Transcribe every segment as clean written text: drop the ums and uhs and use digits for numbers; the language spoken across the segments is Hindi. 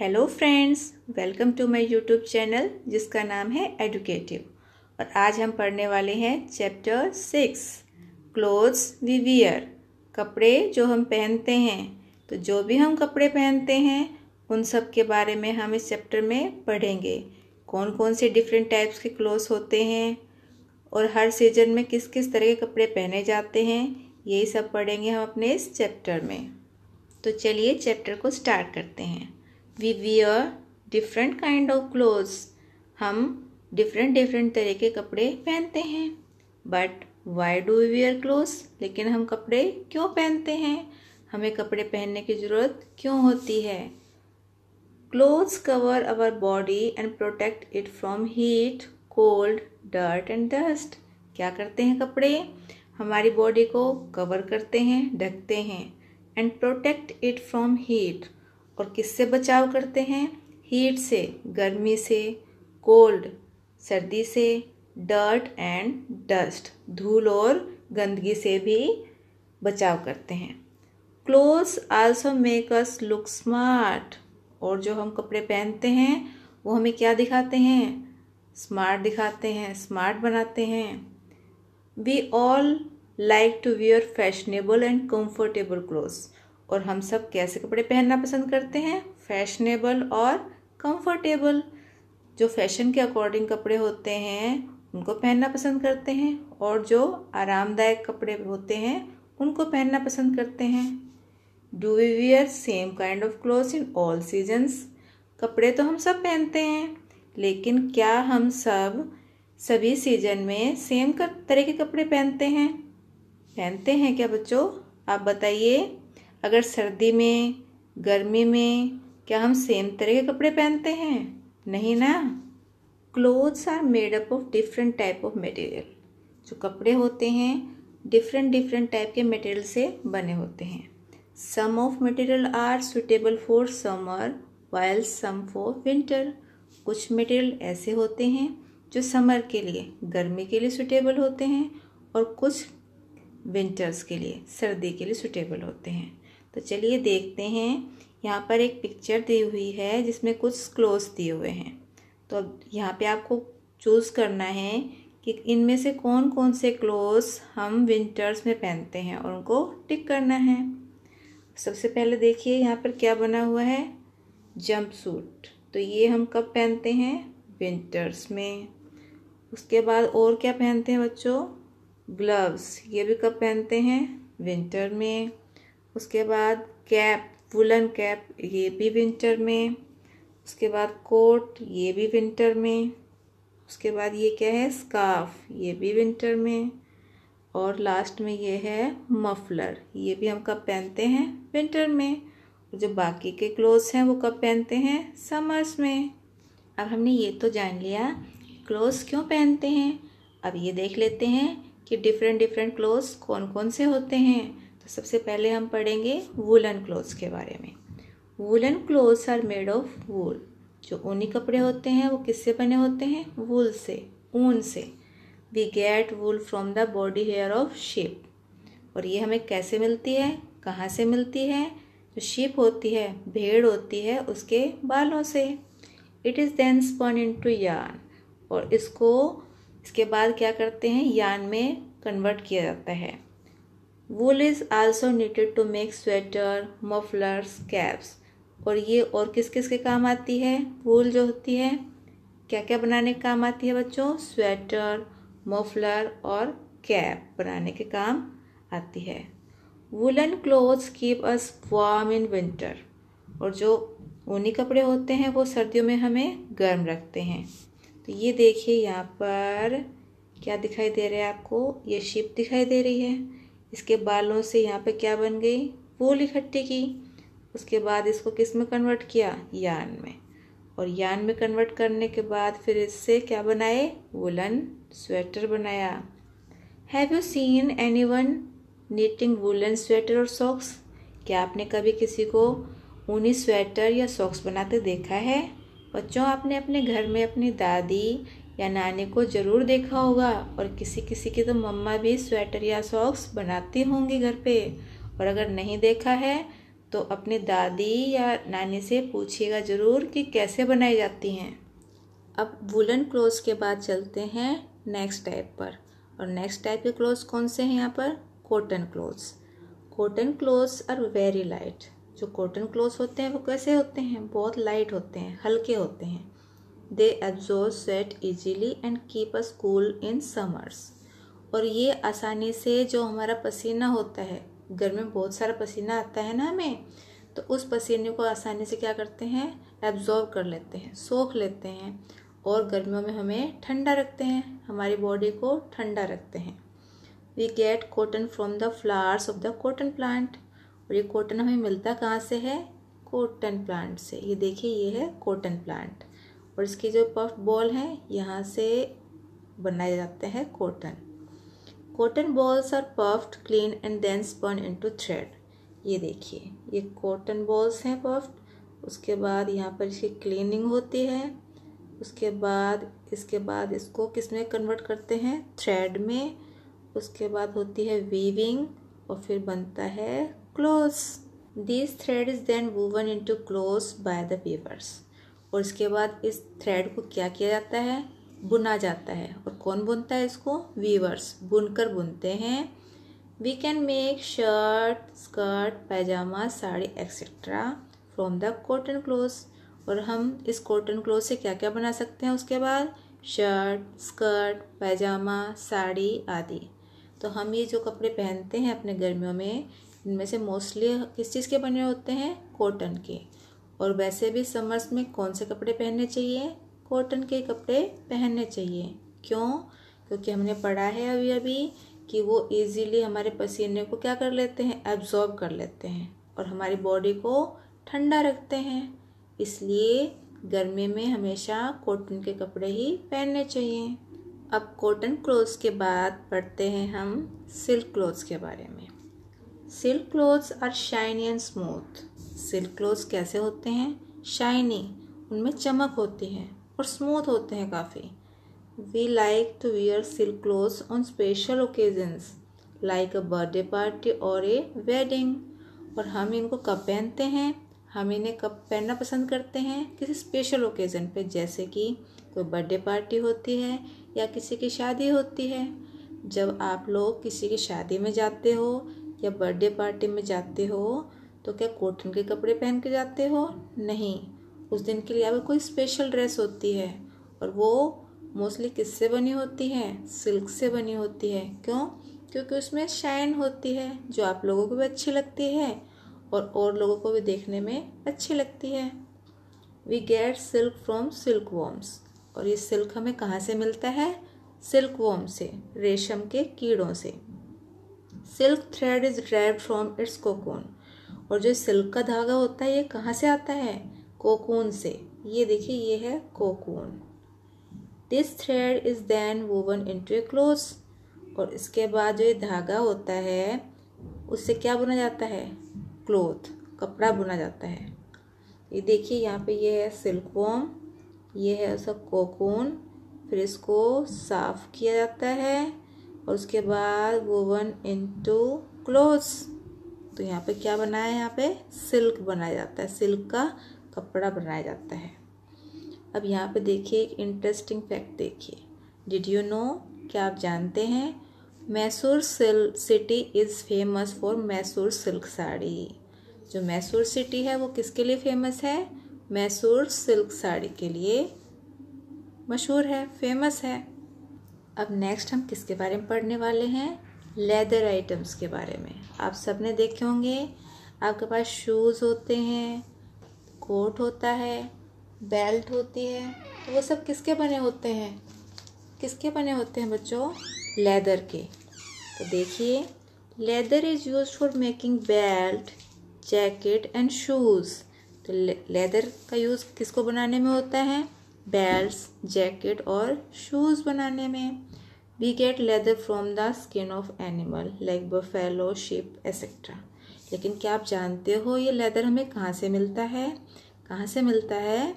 Hello friends, welcome to my YouTube channel जिसका नाम है एडुकेटिव। और आज हम पढ़ने वाले हैं चैप्टर 6 क्लोथ्स वी वियर, कपड़े जो हम पहनते हैं। तो जो भी हम कपड़े पहनते हैं उन सब के बारे में हम इस चैप्टर में पढ़ेंगे। कौन कौन से डिफरेंट टाइप्स के क्लोथ्स होते हैं और हर सीजन में किस किस तरह के कपड़े पहने जाते हैं, यही सब पढ़ेंगे हम अपने इस चैप्टर में। तो चलिए चैप्टर को स्टार्ट करते हैं। We wear different kind of clothes, हम डिफरेंट तरह के कपड़े पहनते हैं। But why do we wear clothes, लेकिन हम कपड़े क्यों पहनते हैं, हमें कपड़े पहनने की ज़रूरत क्यों होती है। Clothes cover our body and protect it from heat, cold, dirt and dust. क्या करते हैं कपड़े, हमारी बॉडी को कवर करते हैं, ढकते हैं। And protect it from heat, और किससे बचाव करते हैं, हीट से, गर्मी से, कोल्ड सर्दी से, डर्ट एंड डस्ट धूल और गंदगी से भी बचाव करते हैं। Clothes also make us look smart, और जो हम कपड़े पहनते हैं वो हमें क्या दिखाते हैं, स्मार्ट दिखाते हैं, स्मार्ट बनाते हैं। We all like to wear fashionable and comfortable clothes, और हम सब कैसे कपड़े पहनना पसंद करते हैं, फैशनेबल और कंफर्टेबल। जो फैशन के अकॉर्डिंग कपड़े होते हैं उनको पहनना पसंद करते हैं, और जो आरामदायक कपड़े होते हैं उनको पहनना पसंद करते हैं। Do we wear same kind of clothes in all seasons, कपड़े तो हम सब पहनते हैं, लेकिन क्या हम सभी सीजन में सेम तरह के कपड़े पहनते हैं क्या बच्चों, आप बताइए। अगर सर्दी में, गर्मी में क्या हम सेम तरह के कपड़े पहनते हैं, नहीं ना। Clothes are made up of different type of material, जो कपड़े होते हैं डिफरेंट टाइप के मटेरियल से बने होते हैं। Some of material are suitable for summer while some for winter, कुछ मटेरियल ऐसे होते हैं जो समर के लिए, गर्मी के लिए सुटेबल होते हैं, और कुछ विंटर्स के लिए, सर्दी के लिए सुटेबल होते हैं। तो चलिए देखते हैं, यहाँ पर एक पिक्चर दी हुई है जिसमें कुछ क्लोथ्स दिए हुए हैं। तो अब यहाँ पे आपको चूज़ करना है कि इनमें से कौन कौन से क्लोथ्स हम विंटर्स में पहनते हैं, और उनको टिक करना है। सबसे पहले देखिए यहाँ पर क्या बना हुआ है, जंप सूट। तो ये हम कब पहनते हैं, विंटर्स में। उसके बाद और क्या पहनते हैं बच्चों, ग्लव्स, ये भी कब पहनते हैं, विंटर में। उसके बाद कैप, वुलन कैप, ये भी विंटर में। उसके बाद कोट, ये भी विंटर में। उसके बाद ये क्या है, स्कार्फ, ये भी विंटर में। और लास्ट में ये है मफलर, ये भी हम कब पहनते हैं, विंटर में। और जो बाकी के क्लोथ्स हैं वो कब पहनते हैं, समर्स में। अब हमने ये तो जान लिया क्लोथ्स क्यों पहनते हैं। अब ये देख लेते हैं कि डिफरेंट क्लोथ्स कौन कौन से होते हैं। तो सबसे पहले हम पढ़ेंगे वुलन क्लोथ्स के बारे में। Woollen clothes are made of wool, जो ऊनी कपड़े होते हैं वो किससे बने होते हैं, वूल से, ऊन से। We get wool from the body hair of sheep, और ये हमें कैसे मिलती है, कहाँ से मिलती है, जो शीप होती है, भेड़ होती है, उसके बालों से। It is then spun into yarn, और इसके बाद क्या करते हैं, यार्न में कन्वर्ट किया जाता है। Wool is also needed to make sweater, mufflers, caps, और ये और किस किस के काम आती है, वूल जो होती है क्या क्या बनाने के काम आती है बच्चों, स्वेटर, मफलर और कैप बनाने के काम आती है। Woollen clothes keep us warm in winter, और जो ऊनी कपड़े होते हैं वो सर्दियों में हमें गर्म रखते हैं। तो ये देखिए यहाँ पर क्या दिखाई दे रहा है आपको, ये शिप दिखाई दे रही है। इसके बालों से यहाँ पे क्या बन गई, वूल इकट्ठी की। उसके बाद इसको किस में कन्वर्ट किया, यार्न में। और यार्न में कन्वर्ट करने के बाद फिर इससे क्या बनाए, वुलन स्वेटर बनाया। Have you seen anyone knitting woollen sweater और सॉक्स, क्या आपने कभी किसी को ऊनी स्वेटर या सॉक्स बनाते देखा है। बच्चों, आपने अपने घर में अपनी दादी या नानी को ज़रूर देखा होगा, और किसी किसी की तो मम्मा भी स्वेटर या सॉक्स बनाती होंगी घर पे। और अगर नहीं देखा है तो अपनी दादी या नानी से पूछिएगा ज़रूर कि कैसे बनाई जाती हैं। अब वुलन क्लोथ्स के बाद चलते हैं नेक्स्ट टाइप पर। और नेक्स्ट टाइप के क्लोथ्स कौन से हैं यहाँ पर? Cotton clothes. Cotton clothes are very light. जो कॉटन क्लोथ्स होते हैं वो कैसे होते हैं? बहुत लाइट होते हैं, हल्के होते हैं। They absorb sweat easily and keep us cool in summers. और ये आसानी से जो हमारा पसीना होता है, गर्मी में बहुत सारा पसीना आता है ना हमें, तो उस पसीने को आसानी से क्या करते हैं? एब्जॉर्ब कर लेते हैं, सोख लेते हैं और गर्मियों में हमें ठंडा रखते हैं, हमारी बॉडी को ठंडा रखते हैं। We get cotton from the flowers of the cotton plant. और ये कॉटन हमें मिलता कहाँ से है? कॉटन प्लांट से। ये देखिए, ये है कॉटन प्लांट और इसकी जो पफ बॉल है यहाँ से बनाए जाते हैं cotton. Cotton balls are puffed, clean and then spun into thread. ये देखिए, ये कॉटन बॉल्स हैं पफ्ड, उसके बाद यहाँ पर इसकी क्लीनिंग होती है, उसके बाद इसको किस में कन्वर्ट करते हैं? थ्रेड में। उसके बाद होती है वीविंग और फिर बनता है clothes. This thread is then woven into clothes by the weavers. और इसके बाद इस थ्रेड को क्या किया जाता है? बुना जाता है। और कौन बुनता है इसको? वीवर्स बुनकर बुनते हैं। We can make shirt, skirt, pyjama, sari etcetera from the cotton clothes. और हम इस कॉटन क्लोथ से क्या क्या बना सकते हैं उसके बाद? शर्ट, स्कर्ट, पैजामा, साड़ी आदि। तो हम ये जो कपड़े पहनते हैं अपने गर्मियों में, इनमें से मोस्टली किस चीज़ के बने होते हैं? कॉटन के। और वैसे भी समर्स में कौन से कपड़े पहनने चाहिए? कॉटन के कपड़े पहनने चाहिए। क्यों? क्योंकि हमने पढ़ा है अभी अभी कि वो इजीली हमारे पसीने को क्या कर लेते हैं? एब्जॉर्ब कर लेते हैं और हमारी बॉडी को ठंडा रखते हैं। इसलिए गर्मी में हमेशा कॉटन के कपड़े ही पहनने चाहिए। अब कॉटन क्लोथ्स के बाद पढ़ते हैं हम सिल्क क्लोथ्स के बारे में। Silk clothes are shiny and smooth. Silk clothes कैसे होते हैं? शाइनी, उनमें चमक होती है और स्मूथ होते हैं काफ़ी। We like to wear silk clothes on special occasions like a birthday party और ए वेडिंग। और हम इनको कब पहनते हैं? हम इन्हें कब पहनना पसंद करते हैं? किसी स्पेशल ओकेज़न पे, जैसे कि कोई बर्थडे पार्टी होती है या किसी की शादी होती है। जब आप लोग किसी की शादी में जाते हो या बर्थडे पार्टी में जाते हो तो क्या कॉटन के कपड़े पहन के जाते हो? नहीं, उस दिन के लिए आपको कोई स्पेशल ड्रेस होती है और वो मोस्टली किससे बनी होती है? सिल्क से बनी होती है। क्यों? क्योंकि उसमें शाइन होती है जो आप लोगों को भी अच्छी लगती है और लोगों को भी देखने में अच्छी लगती है। We get silk from silk worms. और ये सिल्क हमें कहाँ से मिलता है? सिल्क वॉर्म से, रेशम के कीड़ों से। Silk thread is derived from its cocoon. और जो सिल्क का धागा होता है ये कहाँ से आता है? कोकून से। ये देखिए, ये है cocoon. This thread is then woven into a clothes. और इसके बाद जो ये धागा होता है उससे क्या बुना जाता है? क्लोथ, कपड़ा बुना जाता है। ये देखिए, यहाँ पे ये है सिल्क वॉर्म, ये है उसका कोकून। फिर इसको साफ किया जाता है और उसके बाद वोवन इनटू क्लोथ्स। तो यहाँ पे क्या बना है? यहाँ पे सिल्क बनाया जाता है, सिल्क का कपड़ा बनाया जाता है। अब यहाँ पे देखिए एक इंटरेस्टिंग फैक्ट देखिए। Did you know? क्या आप जानते हैं? Mysore city is famous for Mysore silk sari. जो मैसूर सिटी है वो किसके लिए फेमस है? मैसूर सिल्क साड़ी के लिए मशहूर है, फेमस है। अब नेक्स्ट हम किसके बारे में पढ़ने वाले हैं? लेदर आइटम्स के बारे में। आप सब ने देखे होंगे, आपके पास शूज़ होते हैं, कोट होता है, बेल्ट होती है, तो वो सब किसके बने होते हैं? किसके बने होते हैं बच्चों? लेदर के। तो देखिए, leather is used for making belt, jacket and shoes. तो लेदर का यूज़ किसको बनाने में होता है? बेल्ट्स, जैकेट और शूज़ बनाने में। We get leather from the skin of animal like buffalo, sheep etcetera. लेकिन क्या आप जानते हो ये लेदर हमें कहाँ से मिलता है? कहाँ से मिलता है?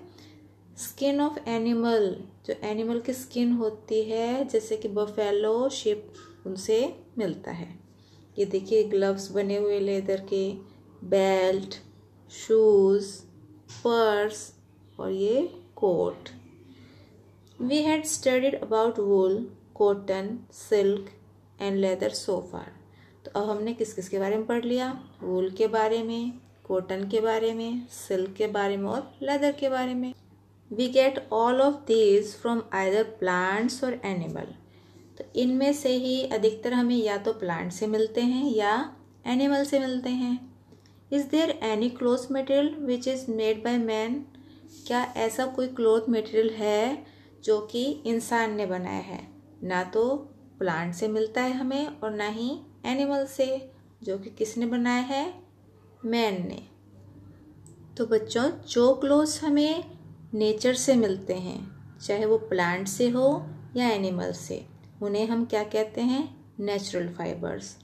Skin of animal. जो एनिमल की स्किन होती है जैसे कि बफेलो, शीप, उनसे मिलता है। ये देखिए ग्लव्स बने हुए लेदर के, बेल्ट, शूज़, पर्स और ये coat. We had studied about wool, cotton, silk and leather so far. तो अब हमने किस किस के बारे में पढ़ लिया? वूल के बारे में, कॉटन के बारे में, सिल्क के बारे में और लेदर के बारे में। We get all of these from either plants और एनिमल। तो इनमें से ही अधिकतर हमें या तो प्लांट से मिलते हैं या एनिमल से मिलते हैं। Is there any cloth material which is made by man? क्या ऐसा कोई क्लोथ मटेरियल है जो कि इंसान ने बनाया है? ना तो प्लांट से मिलता है हमें और ना ही एनिमल से, जो कि किसने बनाया है? मैन ने। तो बच्चों, जो क्लोथ्स हमें नेचर से मिलते हैं, चाहे वो प्लांट से हो या एनिमल से, उन्हें हम क्या कहते हैं? Natural fibres.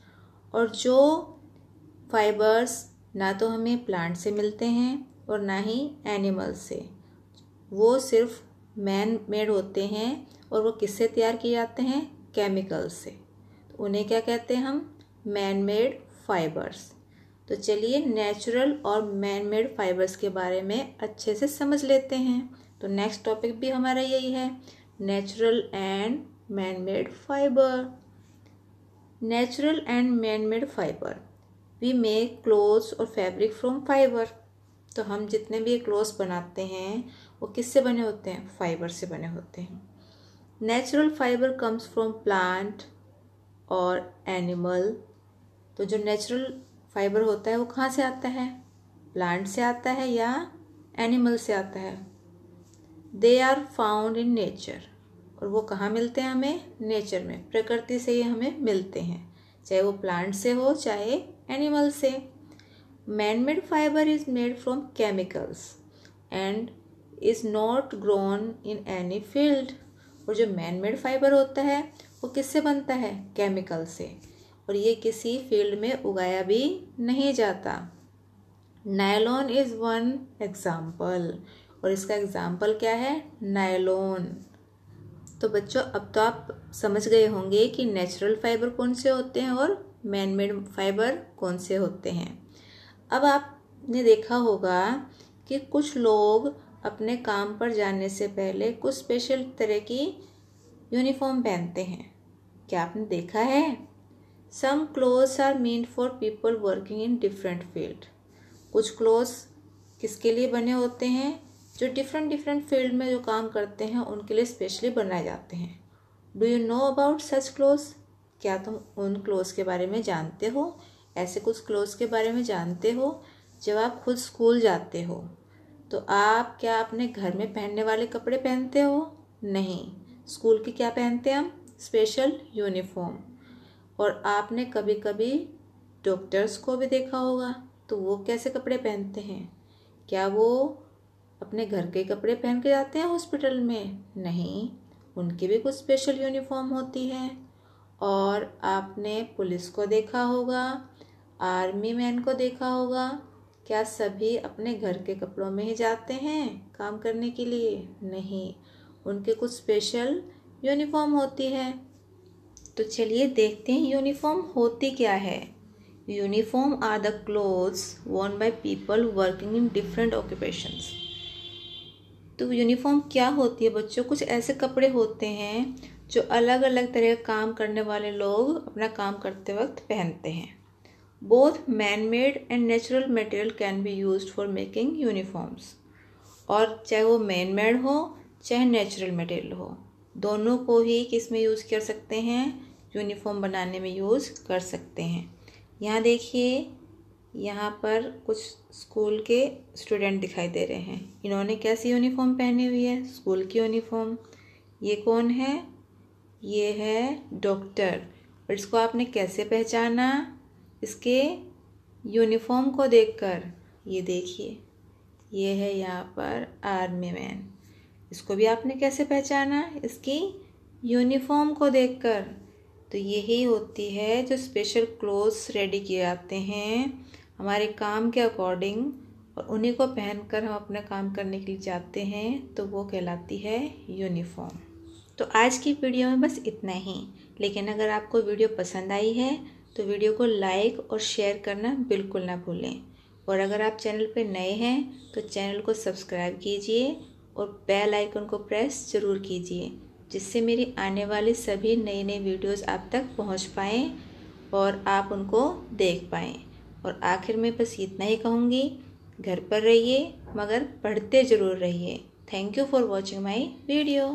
और जो फाइबर्स ना तो हमें प्लांट से मिलते हैं और ना ही एनिमल से, वो सिर्फ मैन मेड होते हैं और वो किससे तैयार किए जाते हैं? केमिकल से। तो उन्हें क्या कहते हैं हम? Man made fibres. तो चलिए नेचुरल और मैन मेड फाइबर्स के बारे में अच्छे से समझ लेते हैं। तो नेक्स्ट टॉपिक भी हमारा यही है, natural and man made fibre. Natural and man made fibre. We make clothes और फैब्रिक फ्रॉम फाइबर। तो हम जितने भी क्लोथ्स बनाते हैं वो किससे बने होते हैं? फाइबर से बने होते हैं। Natural fibre comes from plant और एनिमल। तो जो नेचुरल फाइबर होता है वो कहाँ से आता है? प्लांट से आता है या एनिमल से आता है? They are found in nature. और वो कहाँ मिलते हैं हमें? नेचर में, प्रकृति से ही हमें मिलते हैं, चाहे वो प्लांट से हो चाहे एनिमल से। Man made fibre is made from chemicals and is not grown in any field. और जो मैन मेड फाइबर होता है वो किससे बनता है? केमिकल से, और ये किसी फील्ड में उगाया भी नहीं जाता। Nylon is one example. और इसका एग्जाम्पल क्या है? नायलॉन। तो बच्चों, अब तो आप समझ गए होंगे कि नेचुरल फाइबर कौन से होते हैं और मैन मेड फाइबर कौन से होते हैं। अब आपने देखा होगा कि कुछ लोग अपने काम पर जाने से पहले कुछ स्पेशल तरह की यूनिफॉर्म पहनते हैं। क्या आपने देखा है? Some clothes are meant for people working in different field. कुछ क्लोथ्स किसके लिए बने होते हैं? जो डिफरेंट फील्ड में जो काम करते हैं उनके लिए स्पेशली बनाए जाते हैं। Do you know about such clothes? क्या तुम उन क्लोथ्स के बारे में जानते हो? ऐसे कुछ क्लोथ्स के बारे में जानते हो? जब आप खुद स्कूल जाते हो तो आप क्या अपने घर में पहनने वाले कपड़े पहनते हो? नहीं, स्कूल के क्या पहनते हैं हम? Special uniform. और आपने कभी कभी डॉक्टर्स को भी देखा होगा, तो वो कैसे कपड़े पहनते हैं? क्या वो अपने घर के कपड़े पहन के जाते हैं हॉस्पिटल में? नहीं, उनकी भी कुछ स्पेशल यूनिफॉर्म होती है। और आपने पुलिस को देखा होगा, आर्मी मैन को देखा होगा, क्या सभी अपने घर के कपड़ों में ही जाते हैं काम करने के लिए? नहीं, उनके कुछ स्पेशल यूनिफॉर्म होती है। तो चलिए देखते हैं यूनिफॉर्म होती क्या है। Uniform are the clothes worn by people working in different occupations. तो यूनिफॉर्म क्या होती है बच्चों? कुछ ऐसे कपड़े होते हैं जो अलग अलग तरह का काम करने वाले लोग अपना काम करते वक्त पहनते हैं। Both man made and natural material can be used for making uniforms. और चाहे वो मैन मेड हो चाहे नेचुरल मटेरियल हो, दोनों को ही किस में यूज़ कर सकते हैं? यूनिफॉर्म बनाने में यूज़ कर सकते हैं। यहाँ देखिए, यहाँ पर कुछ स्कूल के स्टूडेंट दिखाई दे रहे हैं। इन्होंने कैसी यूनिफॉर्म पहनी हुई है? स्कूल की यूनिफॉर्म। ये कौन है? ये है डॉक्टर। और इसको आपने कैसे पहचाना? इसके यूनिफॉर्म को देखकर। ये देखिए, ये है यहाँ पर आर्मी मैन। इसको भी आपने कैसे पहचाना? इसकी यूनिफॉर्म को देखकर। तो यही होती है जो स्पेशल क्लोथ्स रेडी किए जाते हैं हमारे काम के अकॉर्डिंग, और उन्हीं को पहनकर हम अपना काम करने के लिए जाते हैं, तो वो कहलाती है यूनिफॉर्म। तो आज की वीडियो में बस इतना ही। लेकिन अगर आपको वीडियो पसंद आई है तो वीडियो को लाइक और शेयर करना बिल्कुल ना भूलें। और अगर आप चैनल पर नए हैं तो चैनल को सब्सक्राइब कीजिए और बेल आइकन को प्रेस ज़रूर कीजिए, जिससे मेरी आने वाली सभी नई नई वीडियोस आप तक पहुंच पाएँ और आप उनको देख पाएँ। और आखिर में बस इतना ही कहूँगी, घर पर रहिए मगर पढ़ते ज़रूर रहिए। Thank you for watching my video.